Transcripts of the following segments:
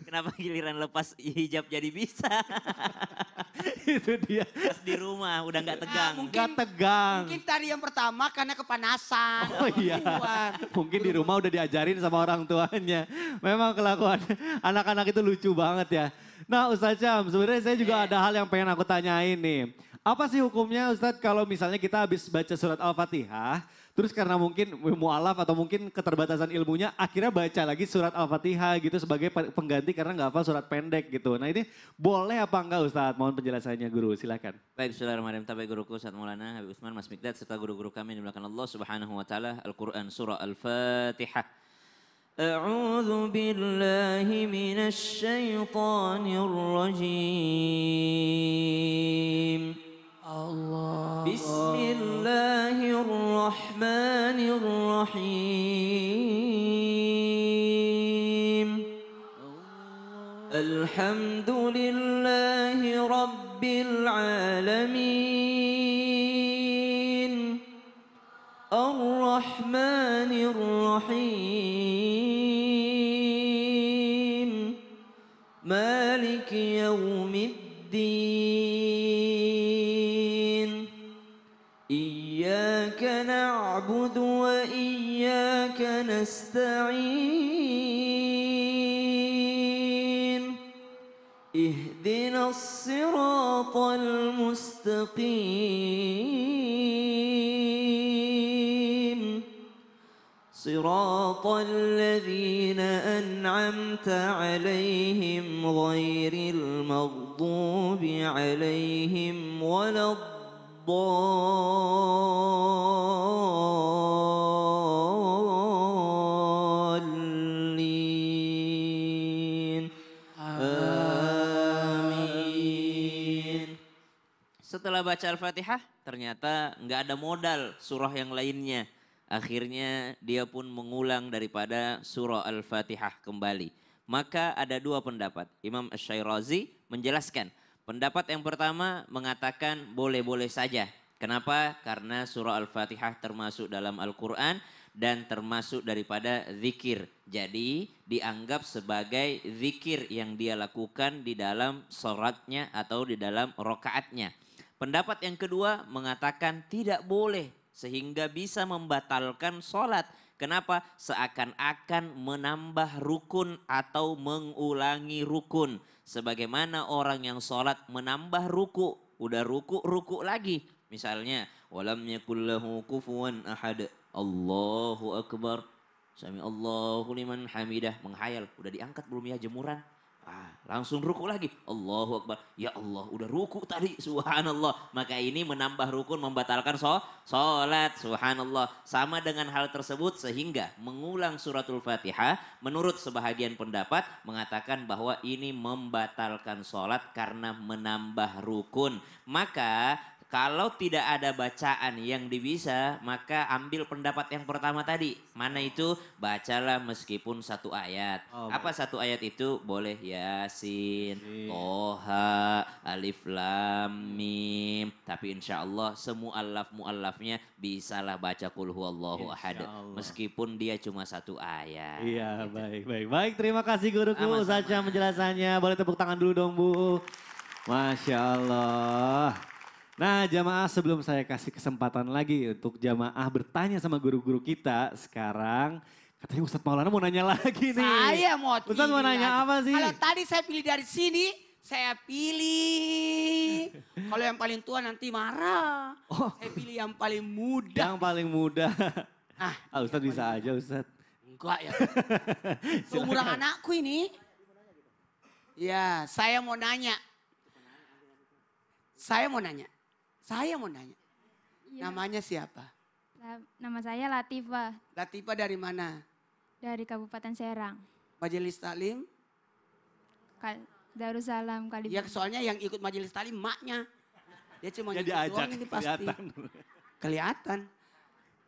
kenapa giliran lepas hijab jadi bisa? Itu dia. Pas di rumah udah nggak tegang. Nggak tegang. Mungkin tadi yang pertama karena kepanasan. Oh iya, mungkin di rumah udah diajarin sama orang tuanya. Memang kelakuan anak-anak itu lucu banget ya. Nah Ustadz Syam, sebenarnya saya juga ada hal yang pengen aku tanyain nih. Apa sih hukumnya Ustadz kalau misalnya kita habis baca surat Al-Fatihah, terus karena mungkin mu'alaf atau mungkin keterbatasan ilmunya, akhirnya baca lagi surat Al-Fatihah gitu sebagai pengganti karena nggak hafal surat pendek gitu. Nah ini boleh apa enggak Ustadz? Mohon penjelasannya Guru, silakan. Baik, bismillahirrahmanirrahim. Tabai guruku Ustaz Maulana Habib Usman Mas Mikdad serta guru-guru kami yang dimulakan Allah Subhanahu wa taala. Al-Qur'an surah Al-Fatihah. A'udzu billahi minasy syaithanir rajim. Allah. Bismillahirrahmanirrahim. Alhamdulillahi rabbil alamin. Ar-Rahmanir Rahim. Maliki yaumiddin. Iyyaka na'budu wa iyyaka nasta'in. Ihdinas siratal mustaqim. Siratal ladzina an'amta 'alaihim ghairil maghdubi 'alaihim waladdallin. Amin. Setelah baca Al-Fatihah, ternyata nggak ada modal surah yang lainnya. Akhirnya dia pun mengulang daripada surah Al-Fatihah kembali. Maka ada dua pendapat. Imam Asy-Syairazi menjelaskan. Pendapat yang pertama mengatakan boleh-boleh saja. Kenapa? Karena surah Al-Fatihah termasuk dalam Al-Quran dan termasuk daripada zikir. Jadi dianggap sebagai zikir yang dia lakukan di dalam sholatnya atau di dalam rokaatnya. Pendapat yang kedua mengatakan tidak boleh sehingga bisa membatalkan sholat. Kenapa? Seakan-akan menambah rukun atau mengulangi rukun. Sebagaimana orang yang sholat menambah ruku. Udah ruku lagi. Misalnya, walam yakullahu kufuwan ahad. Allahu Akbar. Sami Allahu liman hamidah. Menghayal. Udah diangkat belum ya jemuran? Langsung ruku lagi. Allahu Akbar. Ya Allah udah ruku tadi. Subhanallah. Maka ini menambah rukun membatalkan sholat. Subhanallah. Sama dengan hal tersebut sehingga mengulang suratul Fatihah. Menurut sebahagian pendapat mengatakan bahwa ini membatalkan sholat karena menambah rukun. Maka kalau tidak ada bacaan yang bisa, maka ambil pendapat yang pertama tadi. Mana itu? Bacalah meskipun satu ayat. Apa satu ayat itu? Boleh Yasin, Toha, Alif Lam Mim. Tapi insya Allah mu'allafnya bisalah baca Qul Huwallahu Ahad. Meskipun dia cuma satu ayat. Iya gitu. Baik. Terima kasih guruku Ustadz Syam penjelasannya. Boleh tepuk tangan dulu dong Bu. Masya Allah. Nah jamaah sebelum saya kasih kesempatan lagi untuk jamaah bertanya sama guru-guru kita sekarang. Katanya Ustadz Maulana mau nanya lagi nih. Saya mau Ustadz mau nanya apa sih? Kalau tadi saya pilih dari sini, saya pilih. Kalau yang paling tua nanti marah. Saya pilih yang paling muda. Yang paling muda. Ustadz bisa aja Ustadz. Enggak ya. Seumuran anakku ini. Ya saya mau nanya. Saya mau nanya. Iya. Namanya siapa? Nama saya Latifah. Latifah dari mana? Dari Kabupaten Serang. Majelis Taklim? Darussalam Kalimantan. Ya soalnya yang ikut majelis taklim maknya. Dia cuma Jadi ikut ajak, doang ini pasti. kelihatan. Kelihatan.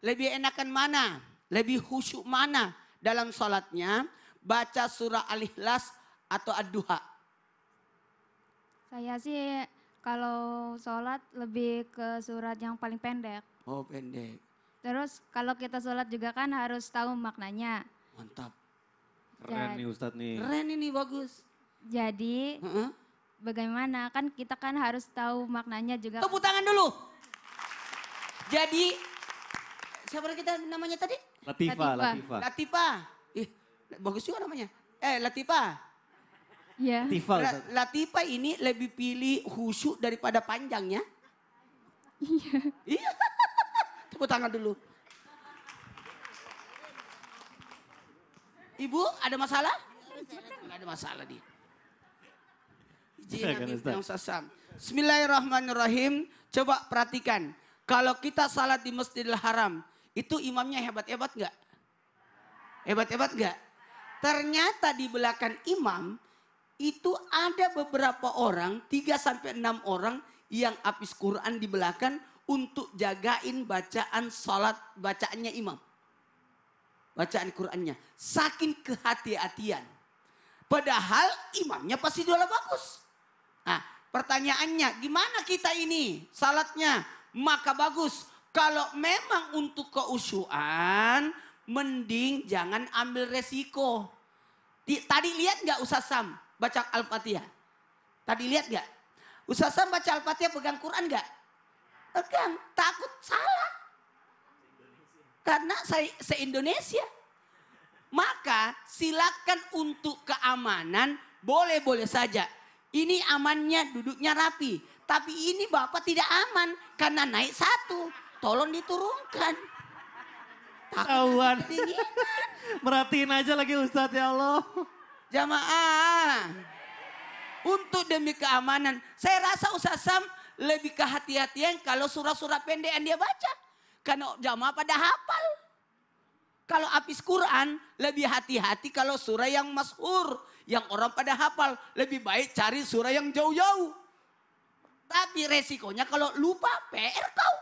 Lebih enakan mana? Lebih khusyuk mana dalam sholatnya? Baca surah Al-Ikhlas atau Ad-Duha? Saya sih kalau sholat lebih ke surat yang paling pendek. Oh pendek. Terus kalau kita sholat juga kan harus tahu maknanya. Mantap. Keren nih Ustadz nih. Keren ini, bagus. Jadi Heeh. bagaimana kan kita kan harus tahu maknanya juga. Tepuk tangan dulu. Jadi, siapa kita namanya tadi? Latifah, Latifah. Latifah. Latifah. Ih, bagus juga namanya. Latifah. Ya. Latifah, Ustadz. Latifah ini lebih pilih khusyuk daripada panjangnya. Iya. Tepuk tangan dulu. Ibu, ada masalah? Enggak ada masalah dia. Izin Silakan, Habib Ustaz. yang sasam. Bismillahirrahmanirrahim. Coba perhatikan. Kalau kita salat di Masjidil Haram, itu imamnya hebat-hebat enggak? Hebat-hebat enggak? Ternyata di belakang imam itu ada beberapa orang, 3-6 orang yang habis Quran di belakang untuk jagain bacaan salat bacaannya imam. Bacaan Qurannya. Saking kehati-hatian. Padahal imamnya pasti doa bagus. Nah, pertanyaannya gimana kita ini salatnya? Maka bagus. Kalau memang untuk keusyuan, mending jangan ambil resiko. Tadi lihat nggak Ustaz Sam baca Al-Fatihah? Tadi lihat nggak? Ustaz Sam baca Al-Fatihah pegang Quran nggak? Pegang, takut salah. Karena saya se-Indonesia. Maka silakan untuk keamanan boleh-boleh saja. Ini amannya duduknya rapi. Tapi ini Bapak tidak aman karena naik satu. Tolong diturunkan. Ketahuan. Kedinginan. Merhatiin aja lagi Ustadz, ya Allah. Jamaah. Untuk demi keamanan. Saya rasa Ustaz Sam lebih kehati-hatian kalau surah-surah pendek yang dia baca. Karena jamaah pada hafal. Kalau habis Quran lebih hati-hati kalau surah yang masyhur. Yang orang pada hafal. Lebih baik cari surah yang jauh-jauh. Tapi resikonya kalau lupa PR kau.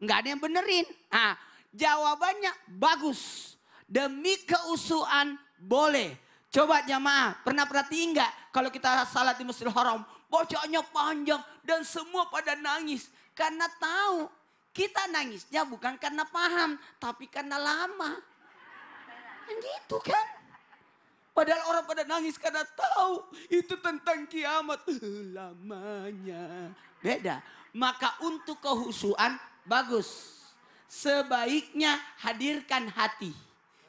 Nggak ada yang benerin. Nah, jawabannya bagus. Demi keusuhan boleh. Coba jamaah pernah perhatiin nggak kalau kita salat di Masjidil Haram. Bacaannya panjang dan semua pada nangis. Karena tahu kita nangisnya bukan karena paham. Tapi karena lama. Kan gitu kan. Padahal orang pada nangis karena tahu itu tentang kiamat. Lamanya. Beda. Maka untuk kehusuan bagus. Sebaiknya hadirkan hati.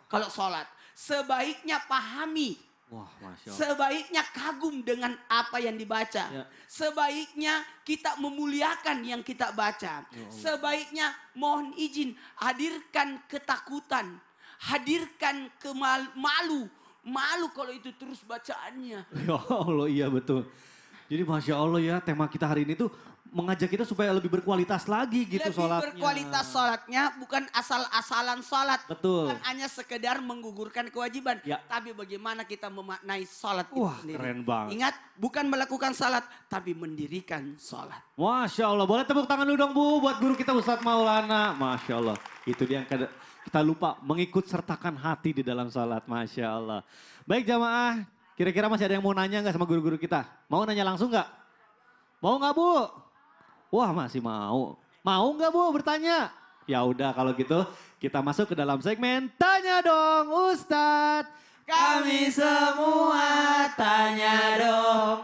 Kalau sholat. Sebaiknya pahami. Wah, Masya Allah. Sebaiknya kagum dengan apa yang dibaca. Ya. Sebaiknya kita memuliakan yang kita baca. Sebaiknya mohon izin hadirkan ketakutan. Hadirkan malu. Malu kalau itu terus bacaannya. Ya Allah, iya betul. Jadi Masya Allah ya, tema kita hari ini tuh mengajak kita supaya lebih berkualitas lagi gitu Lebih sholatnya. berkualitas sholatnya bukan asal-asalan sholat. Betul. Bukan hanya sekedar menggugurkan kewajiban. Ya. Tapi bagaimana kita memaknai sholat itu Wah, sendiri. keren banget. Ingat bukan melakukan sholat tapi mendirikan sholat. Masya Allah, boleh tepuk tangan dulu dong Bu buat guru kita Ustadz Maulana. Masya Allah, itu dia yang kita lupa mengikut sertakan hati di dalam sholat. Masya Allah. Baik jamaah, kira-kira masih ada yang mau nanya nggak sama guru-guru kita? Mau nanya langsung nggak? Mau nggak Bu? Wah masih mau. Mau nggak Bu bertanya? Ya udah kalau gitu kita masuk ke dalam segmen Tanya Dong Ustadz. Kami semua tanya dong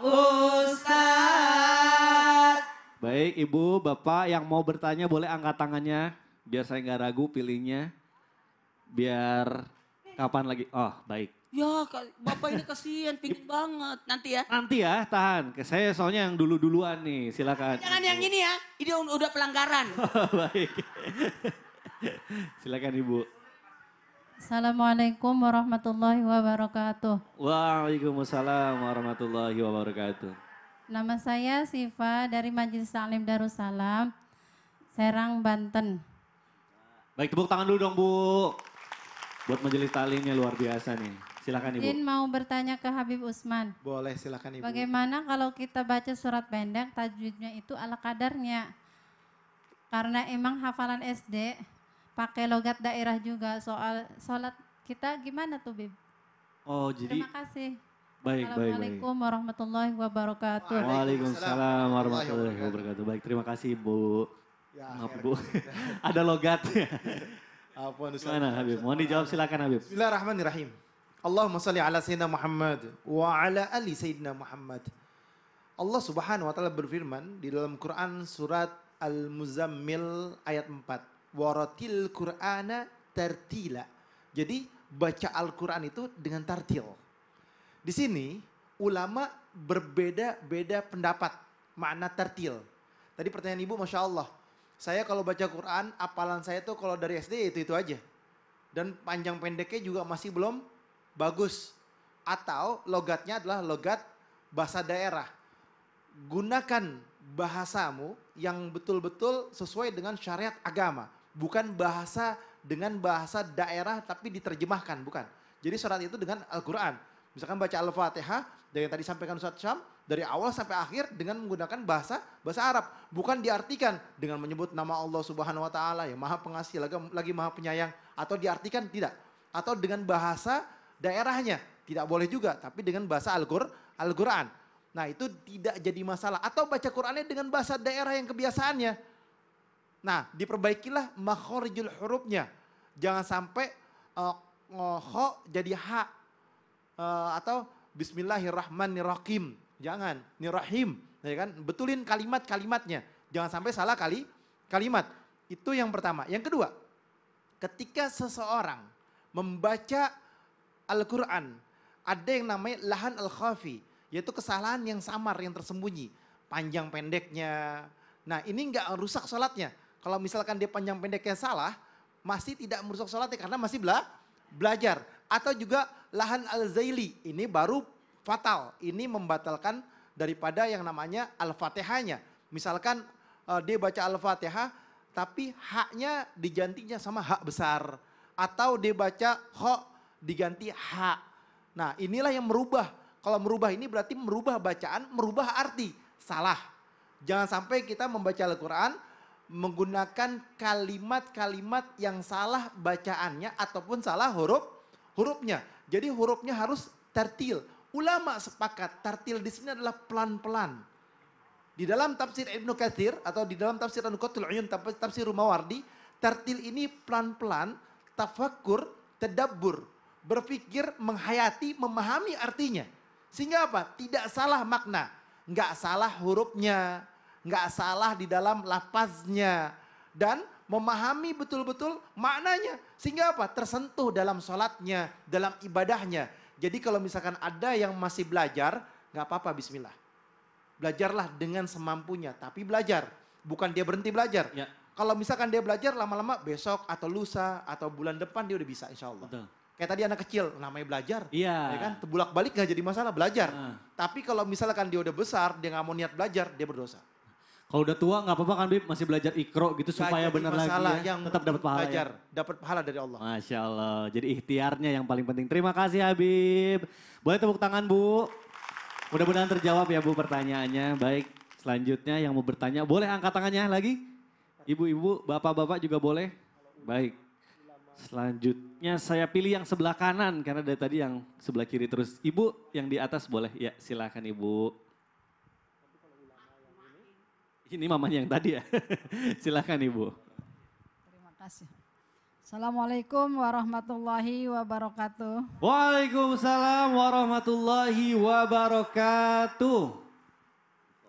Ustaz. Baik Ibu, Bapak yang mau bertanya boleh angkat tangannya. Biar saya nggak ragu pilihnya. Biar kapan lagi? Oh baik. Ya Bapak ini kasihan pingin banget nanti ya. Nanti ya tahan. Saya soalnya yang dulu-duluan nih silakan. Jangan yang ini ya, ini udah pelanggaran. Baik. Silakan Ibu. Assalamualaikum warahmatullahi wabarakatuh. Waalaikumsalam warahmatullahi wabarakatuh. Nama saya Siva dari Majelis Taklim Darussalam, Serang, Banten. Baik tepuk tangan dulu dong Bu. Buat majelis taklimnya luar biasa nih. Silakan Ibu. Izin mau bertanya ke Habib Usman. Boleh, silakan Ibu. Bagaimana kalau kita baca surat pendek, tajwidnya itu ala kadarnya? Karena emang hafalan SD, pakai logat daerah juga. Soal sholat kita gimana tuh Bib? Oh jadi Terima kasih. baik. Assalamualaikum warahmatullahi wabarakatuh. Waalaikumsalam warahmatullahi wabarakatuh. Baik terima kasih Bu. Ya, Maaf akhirnya. Bu. Ada logatnya. Ampun, Ustaz. Gimana Habib? Mohon dijawab silakan Habib. Bismillahirrahmanirrahim. Allahumma salli ala Sayyidina Muhammad wa ala ali Sayyidina Muhammad. Allah Subhanahu wa taala berfirman di dalam Quran surat Al-Muzammil ayat 4. Waratil Qur'ana tartila. Jadi baca Al-Quran itu dengan tartil. Di sini ulama berbeda-beda pendapat makna tartil. Tadi pertanyaan ibu, Masya Allah. Saya kalau baca Quran, apalan saya tuh kalau dari SD itu aja. Dan panjang pendeknya juga masih belum bagus. Atau logatnya adalah logat bahasa daerah. Gunakan bahasamu yang betul-betul sesuai dengan syariat agama. Bukan bahasa dengan bahasa daerah tapi diterjemahkan, bukan. Jadi surat itu dengan Al-Quran. Misalkan baca Al-Fatihah, dari yang tadi sampaikan Ustaz Syam, dari awal sampai akhir dengan menggunakan bahasa Arab. Bukan diartikan dengan menyebut nama Allah Subhanahu wa taala yang Maha Pengasih lagi Maha Penyayang, atau diartikan tidak. Atau dengan bahasa daerahnya, tidak boleh juga, tapi dengan bahasa Al-Quran. Nah, itu tidak jadi masalah. Atau baca Qurannya dengan bahasa daerah yang kebiasaannya. Nah, diperbaikilah makhorijul hurufnya. Jangan sampai kho jadi ha. Atau bismillahirrahmanirrahim. Jangan, nirahim. Ya kan? Betulin kalimat-kalimatnya. Jangan sampai salah kalimat. Itu yang pertama. Yang kedua, ketika seseorang membaca Al-Quran, ada yang namanya lahan al-khafi, yaitu kesalahan yang samar, yang tersembunyi. Panjang pendeknya. Nah, ini enggak rusak sholatnya. Kalau misalkan dia panjang pendeknya salah, masih tidak merusak sholatnya karena masih belajar. Atau juga lahan al-zaili, ini baru fatal. Ini membatalkan daripada yang namanya al-fatihahnya. Misalkan dia baca al-fatihah, tapi haknya digantinya sama hak besar. Atau dia baca kho diganti ha. Nah, inilah yang merubah. Kalau merubah ini berarti merubah bacaan, merubah arti. Salah. Jangan sampai kita membaca Al-Quran menggunakan kalimat-kalimat yang salah bacaannya ataupun salah hurufnya. Jadi hurufnya harus tartil. Ulama sepakat tartil di sini adalah pelan-pelan. Di dalam tafsir Ibnu Katsir atau di dalam tafsir An-Nuqatul Uyun, tafsir Mawardi, tartil ini pelan-pelan, tafakkur, tadabbur, berpikir, menghayati, memahami artinya. Sehingga apa? Tidak salah makna, nggak salah hurufnya, nggak salah di dalam lafaznya, dan memahami betul-betul maknanya. Sehingga apa? Tersentuh dalam sholatnya, dalam ibadahnya. Jadi kalau misalkan ada yang masih belajar, nggak apa-apa, bismillah. Belajarlah dengan semampunya, tapi belajar. Bukan dia berhenti belajar. Ya. Kalau misalkan dia belajar lama-lama besok atau lusa atau bulan depan dia udah bisa insya Allah. Betul. Kayak tadi anak kecil, namanya belajar. Iya. Ya kan, bolak-balik gak jadi masalah, belajar. Tapi kalau misalkan dia udah besar, dia gak mau niat belajar, dia berdosa. Kalau udah tua nggak apa-apa kan Bib, masih belajar ikro gitu Gak supaya jadi benar lagi masalah, ya. yang Tetap dapat pahala belajar, ya. dapat pahala dari Allah. Masya Allah, jadi ikhtiarnya yang paling penting. Terima kasih Habib. Boleh tepuk tangan Bu. Mudah-mudahan terjawab ya Bu pertanyaannya. Baik, selanjutnya yang mau bertanya, boleh angkat tangannya lagi? Ibu-ibu, bapak-bapak juga boleh. Baik. Selanjutnya saya pilih yang sebelah kanan karena dari tadi yang sebelah kiri terus. Ibu yang di atas boleh, ya silakan Ibu. Ini mamanya yang tadi ya, silakan Ibu. Terima kasih. Assalamualaikum warahmatullahi wabarakatuh. Waalaikumsalam warahmatullahi wabarakatuh.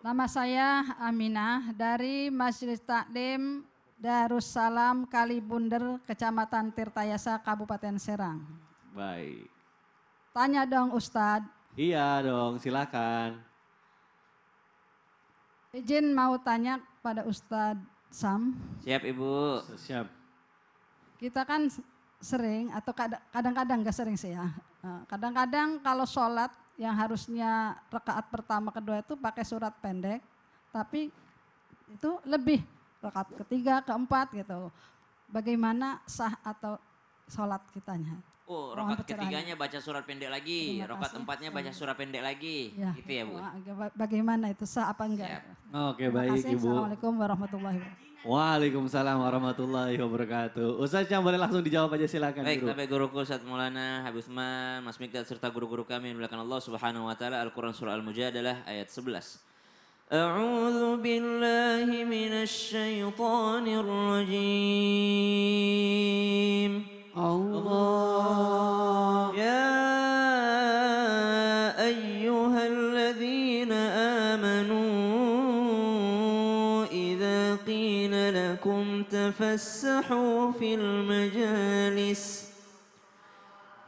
Nama saya Aminah dari Majelis Taklim Darussalam Kalibunder, Kecamatan Tirtayasa, Kabupaten Serang. Baik. Tanya dong Ustadz. Iya dong, silakan. Izin mau tanya pada Ustadz Sam. Siap Ibu. Siap. Kita kan sering atau kadang-kadang gak sering sih ya. Kadang-kadang kalau sholat yang harusnya rakaat pertama kedua itu pakai surat pendek. Tapi itu lebih rakaat ketiga, keempat gitu. Bagaimana sah atau sholat kitanya? Oh, Mohon rokat pencerahan. ketiganya baca surat pendek lagi, Terima rokat kasih. empatnya baca surat pendek lagi. Ya, Gitu ya Bu. Bagaimana itu sah apa enggak? Siap. Oke, Terima baik kasih. Ibu. Assalamualaikum warahmatullahi wabarakatuh. Waalaikumsalam warahmatullahi wabarakatuh. Ustaz yang boleh langsung dijawab aja silakan Baik, Guru. tapi guruku Ustaz Maulana, Habib Utsman, Mas Mikdad serta guru-guru kami yang dimuliakan Allah Subhanahu wa taala, Al-Qur'an surah Al-Mujadalah ayat 11. A'udzu billahi minasy syaithanir rajim. Allah. Ya تفسحوا في المجالس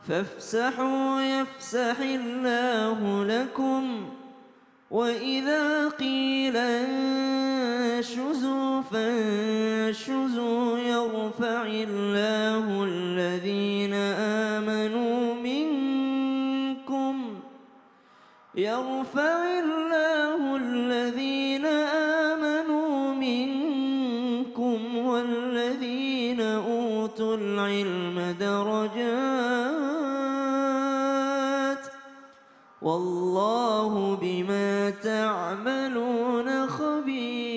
فافسحوا يفسح الله لكم وإذا قيل انشزوا فانشزوا يرفع الله الذين آمنوا منكم والذين أوتوا العلم درجات والله بما تعملون خبير.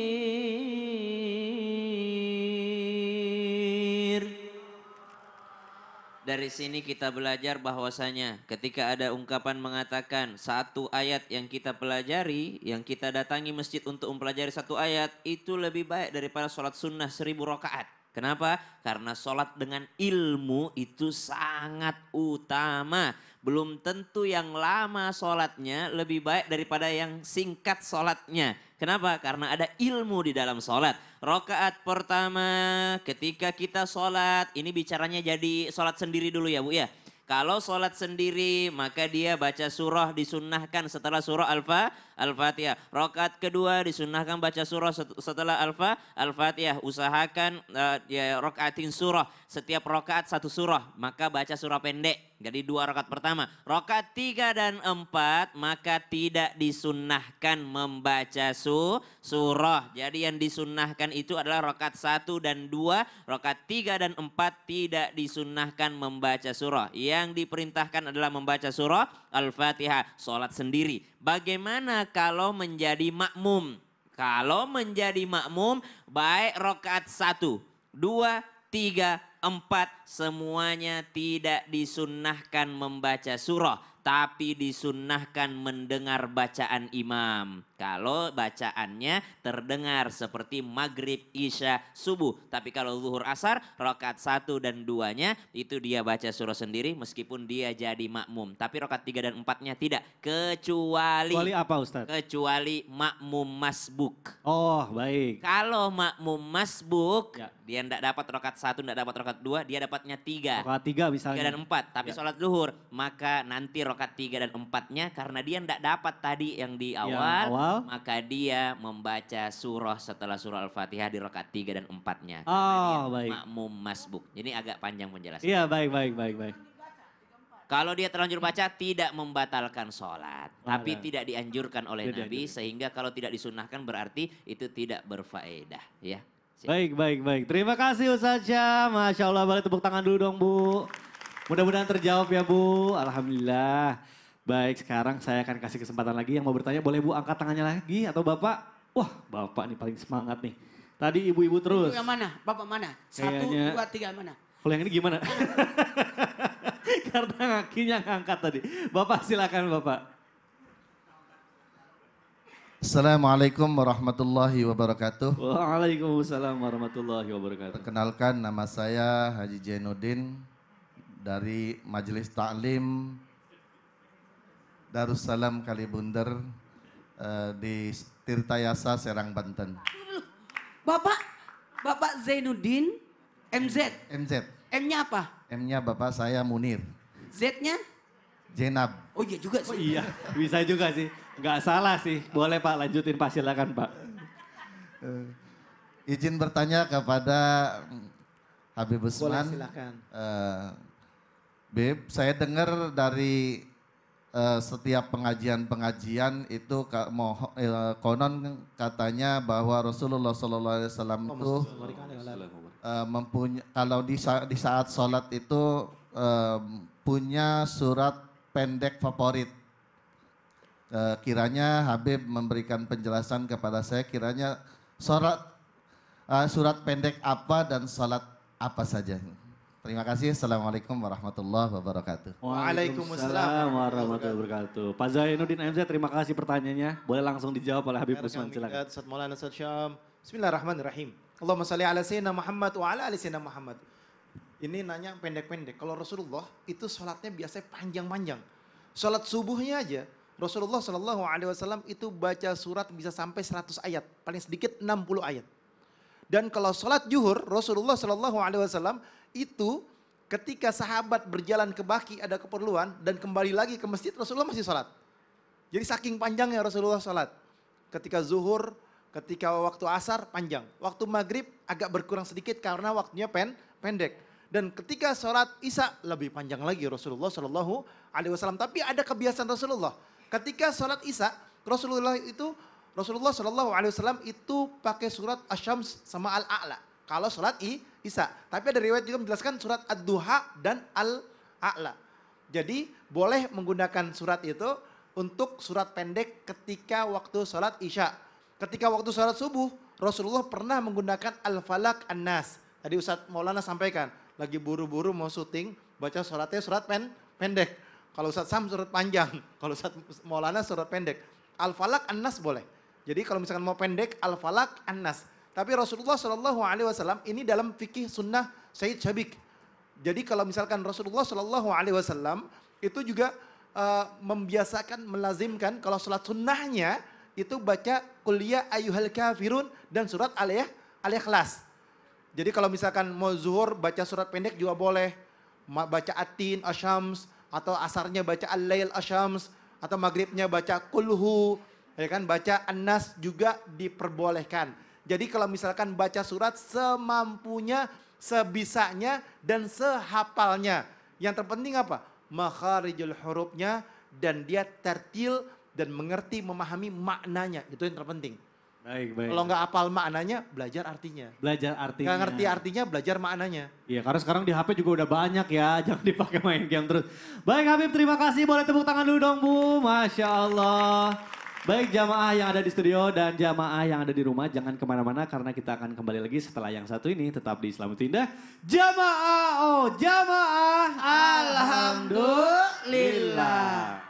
Dari sini kita belajar bahwasanya ketika ada ungkapan mengatakan satu ayat yang kita pelajari, yang kita datangi masjid untuk mempelajari satu ayat, itu lebih baik daripada sholat sunnah 1000 rakaat. Kenapa? Karena sholat dengan ilmu itu sangat utama. Belum tentu yang lama sholatnya lebih baik daripada yang singkat sholatnya. Kenapa? Karena ada ilmu di dalam sholat. Rakaat pertama ketika kita sholat, ini bicaranya jadi sholat sendiri dulu ya Bu ya. Kalau sholat sendiri maka dia baca surah disunnahkan setelah surah Al-Fatihah. Rakaat kedua disunnahkan baca surah setelah Al-Fatihah. Usahakan ya rakaatin surah. Setiap rakaat satu surah maka baca surah pendek. Jadi 2 rakaat pertama. Rakaat 3 dan 4 maka tidak disunnahkan membaca surah. Jadi yang disunnahkan itu adalah rakaat 1 dan 2. Rakaat 3 dan 4 tidak disunnahkan membaca surah. Yang diperintahkan adalah membaca surah Al-Fatihah. Sholat sendiri. Bagaimana kalau menjadi makmum? Kalau menjadi makmum baik rakaat 1, 2, 3, 4 semuanya tidak disunnahkan membaca surah. Tapi disunnahkan mendengar bacaan imam. Kalau bacaannya terdengar seperti maghrib, isya, subuh. Tapi kalau zuhur asar, rakaat 1 dan 2-nya itu dia baca surah sendiri meskipun dia jadi makmum. Tapi rakaat 3 dan 4-nya tidak. Kecuali apa Ustaz? Kecuali makmum masbuk. Oh baik. Kalau makmum masbuk, Ya. dia tidak dapat rakaat 1, tidak dapat rakaat 2, dia dapatnya 3. Rakaat 3 misalnya. 3 dan 4, tapi Ya. sholat zuhur, maka nanti rakaat 3 dan 4-nya karena dia tidak dapat tadi yang di awal, maka dia membaca surah setelah surah Al-Fatihah di rakaat 3 dan 4-nya. Oh baik. Makmum masbuk. Jadi agak panjang penjelasan. Iya baik. Kalau dia terlanjur baca tidak membatalkan sholat. Tapi Baik. tidak dianjurkan oleh Tidak Nabi dianjurkan. sehingga kalau tidak disunnahkan berarti itu tidak berfaedah. Ya. Baik. Terima kasih Ustaz Syam. Masya Allah, boleh tepuk tangan dulu dong Bu. Mudah-mudahan terjawab ya Bu. Alhamdulillah. Baik, sekarang saya akan kasih kesempatan lagi. Yang mau bertanya boleh Bu angkat tangannya lagi atau Bapak? Wah, Bapak nih paling semangat nih. Tadi ibu-ibu terus. Ibu yang mana? Bapak mana? 1, Kayaknya- 2, 3 mana? Kalau yang ini gimana? Karena kakinya ngangkat tadi. Bapak silakan Bapak. Assalamualaikum warahmatullahi wabarakatuh. Waalaikumsalam warahmatullahi wabarakatuh. Perkenalkan, nama saya Haji Jainuddin dari Majelis Ta'lim Darussalam Kalibundar di Tirtayasa, Serang, Banten. Bapak Zainuddin MZ. MZ. M-nya apa? M-nya Bapak saya Munir. Z-nya? Jenab. Oh iya juga Oh sih. iya, bisa juga sih. Nggak salah sih. Boleh Pak, lanjutin Pak, silakan Pak. Izin bertanya kepada Habib Usman. silakan. Beb, saya dengar dari setiap pengajian-pengajian itu konon katanya bahwa Rasulullah SAW itu kalau di saat sholat itu punya surat pendek favorit. Kiranya Habib memberikan penjelasan kepada saya, kiranya surat pendek apa dan sholat apa saja. Terima kasih. Assalamualaikum warahmatullahi wabarakatuh. Waalaikumsalam warahmatullahi wabarakatuh. Pak Zainuddin MZ, terima kasih pertanyaannya. Boleh langsung dijawab oleh Habib Usman, silakan. Ustaz Maulana Ustaz Syam. Bismillahirrahmanirrahim. Allahumma salli ala sayyidina Muhammad wa ala ali sayyidina Muhammad. Ini nanya pendek-pendek. Kalau Rasulullah itu sholatnya biasanya panjang-panjang. Sholat subuhnya aja Rasulullah SAW itu baca surat bisa sampai 100 ayat. Paling sedikit 60 ayat. Dan kalau sholat zuhur, Rasulullah Shallallahu Alaihi Wasallam itu ketika sahabat berjalan ke Baki ada keperluan dan kembali lagi ke masjid, Rasulullah masih sholat. Jadi saking panjangnya Rasulullah sholat. Ketika zuhur, ketika waktu asar panjang. Waktu maghrib agak berkurang sedikit karena waktunya pendek. Dan ketika sholat isya lebih panjang lagi Rasulullah Shallallahu Alaihi Wasallam. Tapi ada kebiasaan Rasulullah. Ketika sholat isya, Rasulullah Shallallahu Alaihi Wasallam itu pakai surat Asy-Syams sama Al-A'la. Kalau sholat isya. Tapi ada riwayat juga menjelaskan surat Ad-Duha dan Al-A'la. Jadi boleh menggunakan surat itu untuk surat pendek ketika waktu sholat isya. Ketika waktu sholat subuh, Rasulullah pernah menggunakan Al-Falaq An-Nas. Tadi Ustadz Maulana sampaikan, lagi buru-buru mau syuting, baca sholatnya surat pendek. Kalau Ustadz Sam surat panjang, kalau Ustadz Maulana surat pendek. Al-Falaq An-Nas boleh. Jadi kalau misalkan mau pendek, Al-Falaq An-Nas. Tapi Rasulullah Shallallahu Alaihi Wasallam ini dalam fikih sunnah Sayyid Syabik. Jadi kalau misalkan Rasulullah Shallallahu Alaihi Wasallam itu juga membiasakan, melazimkan kalau sholat sunnahnya itu baca kuliah ayyuhal kafirun dan surat Al-Ikhlas. Jadi kalau misalkan mau zuhur baca surat pendek juga boleh. Baca At-Tin, Asy-Syams, atau asarnya baca Al-Lail, Asy-Syams, atau maghribnya baca Kulhu, ya kan, baca An-Nas juga diperbolehkan. Jadi kalau misalkan baca surat semampunya, sebisanya, dan sehafalnya. Yang terpenting apa? Makharijul hurufnya dan dia tertil dan mengerti, memahami maknanya. Itu yang terpenting. Baik. Kalau nggak hafal maknanya, belajar artinya. Belajar artinya. Nggak ngerti artinya, belajar maknanya. Iya, karena sekarang di HP juga udah banyak ya, jangan dipakai main game terus. Baik Habib, terima kasih. Boleh tepuk tangan dulu dong Bu, Masya Allah. Baik jamaah yang ada di studio dan jamaah yang ada di rumah, jangan kemana-mana karena kita akan kembali lagi setelah yang satu ini. Tetap di Islam itu Indah. Jamaah, Alhamdulillah.